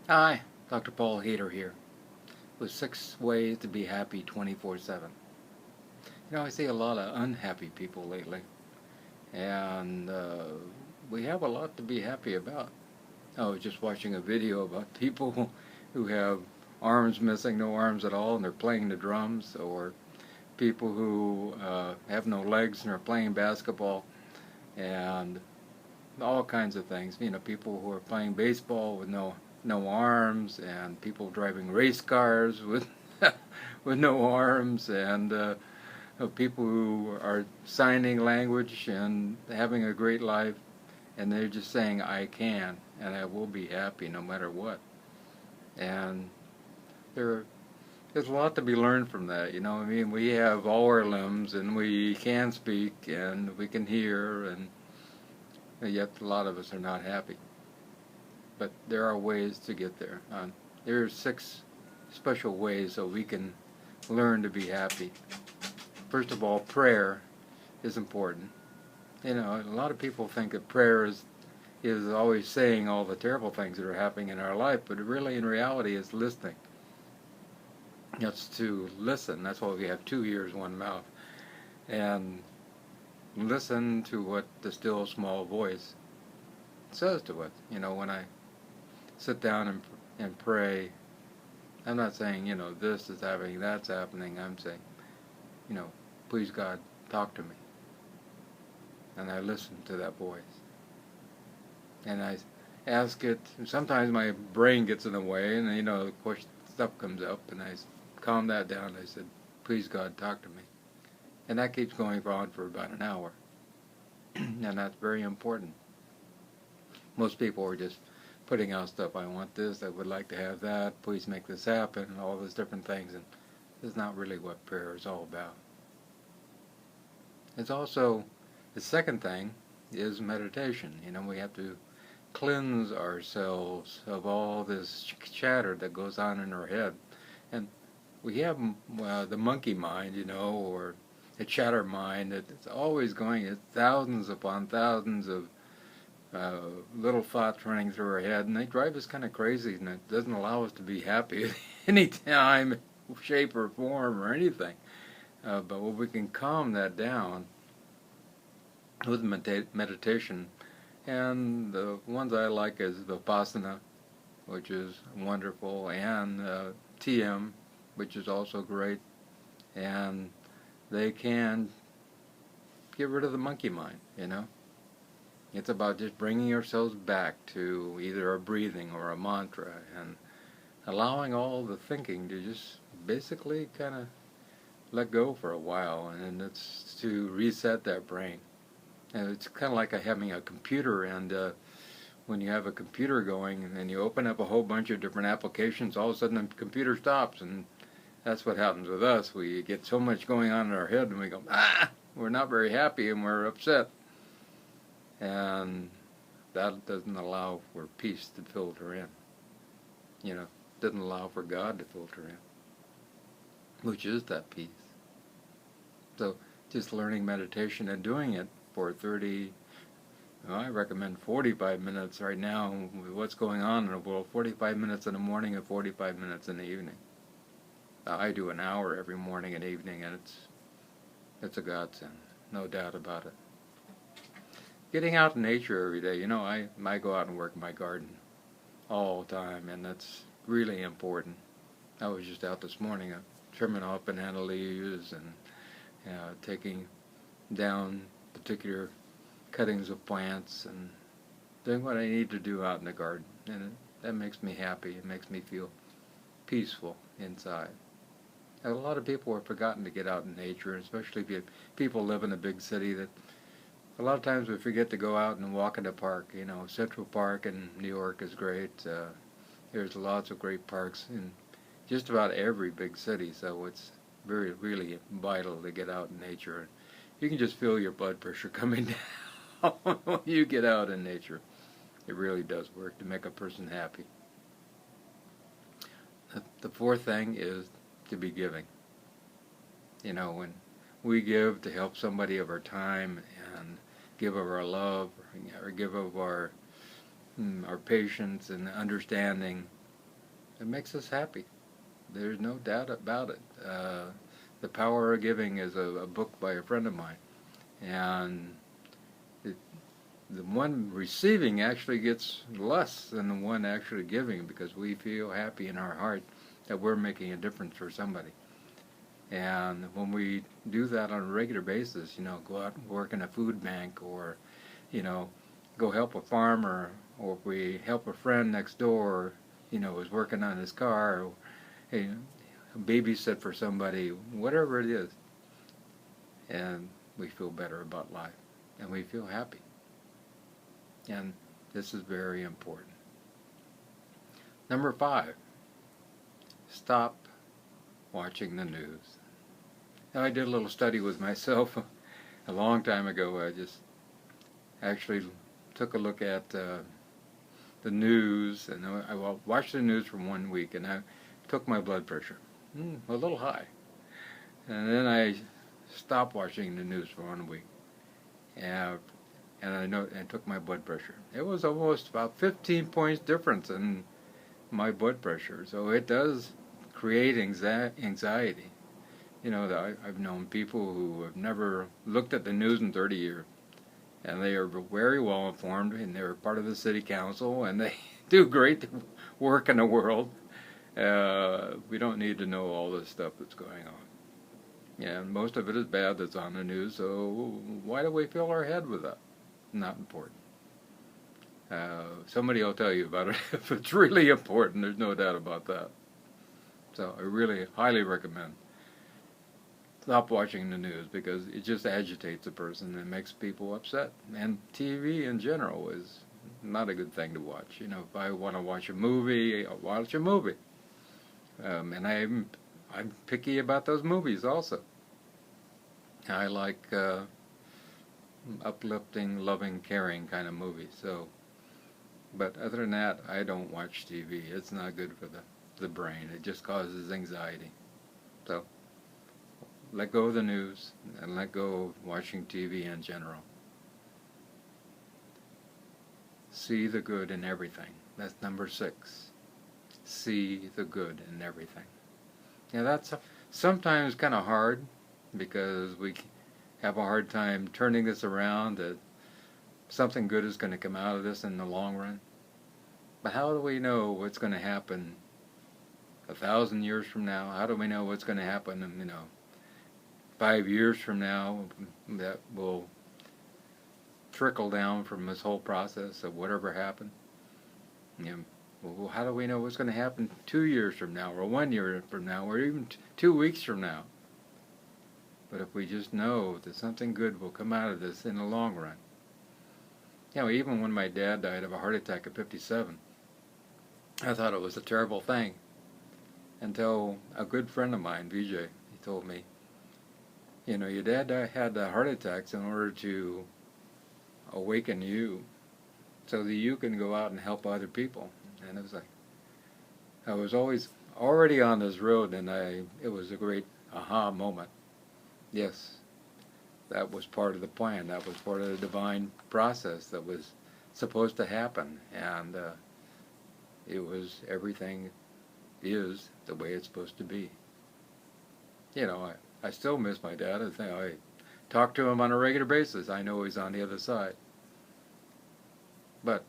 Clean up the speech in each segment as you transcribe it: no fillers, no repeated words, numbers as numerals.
Hi, Dr. Paul Haider here, with 6 ways to be happy 24/7. I see a lot of unhappy people lately, and we have a lot to be happy about. I was just watching a video about people who have arms missing, no arms at all, and they're playing the drums, or people who have no legs and are playing basketball, and all kinds of things. People who are playing baseball with no arms, and people driving race cars with with no arms, and people who are signing language and having a great life, and they're just saying, "I can and I will be happy no matter what." And there, there's a lot to be learned from that. We have all our limbs, and we can speak, and we can hear, and yet a lot of us are not happy. But there are ways to get there. There are 6 special ways so we can learn to be happy. First of all, prayer is important. A lot of people think that prayer is always saying all the terrible things that are happening in our life, but really in reality it's listening. It's to listen. That's why we have 2 ears, 1 mouth. And listen to what the still small voice says to us. When I sit down and pray, I'm not saying, this is happening, that's happening. I'm saying, please God, talk to me. And I listen to that voice. And I ask it. Sometimes my brain gets in the way, and, of course, stuff comes up, and I calm that down. I said, please God, talk to me. And that keeps going on for about an hour. And that's very important. Most people are just putting out stuff. I want this, I would like to have that, please make this happen, and all those different things. And it's not really what prayer is all about. It's also, the second thing is meditation. We have to cleanse ourselves of all this chatter that goes on in our head. And we have the monkey mind, or the chatter mind. It's always going. It's thousands upon thousands of little thoughts running through our head, and they drive us kind of crazy, and it doesn't allow us to be happy at any time, shape or form or anything. But when we can calm that down with meditation, and the ones I like is Vipassana, which is wonderful, and TM, which is also great, and they can get rid of the monkey mind. It's about just bringing ourselves back to either a breathing or a mantra, and allowing all the thinking to just basically kind of let go for a while, and it's to reset that brain. And it's kind of like having a computer, and when you have a computer going and you open up a whole bunch of different applications, all of a sudden the computer stops, and that's what happens with us. We get so much going on in our head, and we go, we're not very happy, and we're upset. And that doesn't allow for peace to filter in. Doesn't allow for God to filter in, which is that peace. So just learning meditation and doing it for 30, I recommend 45 minutes right now with what's going on in the world, 45 minutes in the morning and 45 minutes in the evening. I do an hour every morning and evening, and it's a godsend, no doubt about it. Getting out in nature every day. I go out and work in my garden all the time, and that's really important. I was just out this morning trimming off banana leaves and taking down particular cuttings of plants and doing what I need to do out in the garden. And that makes me happy. It makes me feel peaceful inside. And a lot of people have forgotten to get out in nature, especially if people live in a big city. That a lot of times we forget to go out and walk in the park. Central Park in New York is great. There's lots of great parks in just about every big city, so it's really vital to get out in nature. You can just feel your blood pressure coming down when you get out in nature. It really does work to make a person happy. The fourth thing is to be giving. When we give to help somebody of our time and give of our love, or give of our patience and understanding, It makes us happy. There's no doubt about it. The Power of Giving is a book by a friend of mine, and it, the one receiving actually gets less than the one actually giving, because we feel happy in our heart that we're making a difference for somebody. And when we do that on a regular basis, go out and work in a food bank, or, go help a farmer, or if we help a friend next door, who's working on his car, or, hey, babysit for somebody, whatever it is, and we feel better about life, and we feel happy. And this is very important. Number 5, stop watching the news. Now, I did a little study with myself a long time ago. I just actually took a look at the news, and I watched the news for 1 week, and I took my blood pressure a little high, and then I stopped watching the news for 1 week, and I took my blood pressure. It was almost about 15 points difference in my blood pressure, so it does create anxiety. I've known people who have never looked at the news in 30 years, and they are very well informed, and they're part of the city council, and they do great work in the world. We don't need to know all this stuff that's going on. Yeah, and most of it is bad that's on the news, so why do we fill our head with that? Not important. Somebody will tell you about it if it's really important. There's no doubt about that. So I really highly recommend stop watching the news, because it just agitates a person and makes people upset. And TV in general is not a good thing to watch. If I want to watch a movie, I'll watch a movie. And I'm picky about those movies also. I like uplifting, loving, caring kind of movies. So, but other than that, I don't watch TV. It's not good for the brain. It just causes anxiety. So, let go of the news and let go of watching TV in general. See the good in everything. That's number 6. See the good in everything. Now that's sometimes kind of hard, because we have a hard time turning this around, that something good is going to come out of this in the long run. But how do we know what's going to happen 1,000 years from now? How do we know what's going to happen in, 5 years from now, that will trickle down from this whole process of whatever happened? Well, how do we know what's going to happen 2 years from now, or 1 year from now, or even 2 weeks from now? But if we just know that something good will come out of this in the long run. Even when my dad died of a heart attack at 57, I thought it was a terrible thing, until a good friend of mine, VJ, he told me, your dad had heart attacks in order to awaken you, so that you can go out and help other people. And it was like, I was always already on this road, and it was a great aha moment. Yes, that was part of the plan. That was part of the divine process that was supposed to happen, and everything is the way it's supposed to be. I still miss my dad. I talk to him on a regular basis. I know he's on the other side. But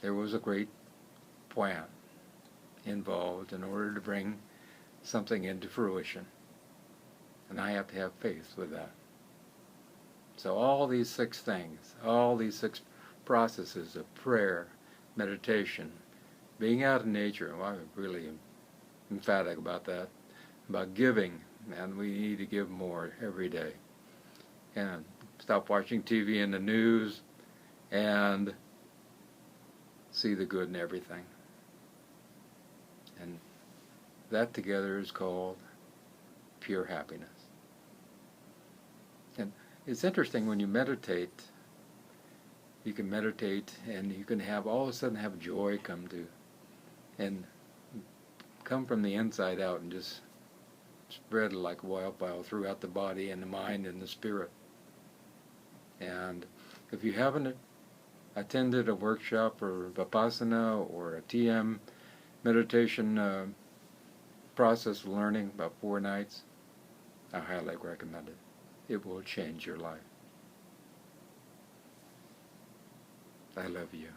there was a great plan involved in order to bring something into fruition. And I have to have faith with that. So all these 6 things, all these 6 processes of prayer, meditation, being out in nature, I'm really emphatic about that, about giving, and we need to give more every day. And stop watching TV and the news, and see the good in everything. And that together is called pure happiness. And it's interesting, when you meditate, you can meditate and you can have all of a sudden have joy come from the inside out and just spread like wildfire throughout the body and the mind and the spirit. And if you haven't attended a workshop or Vipassana or a TM meditation process of learning, about 4 nights, I highly recommend it. It will change your life. I love you.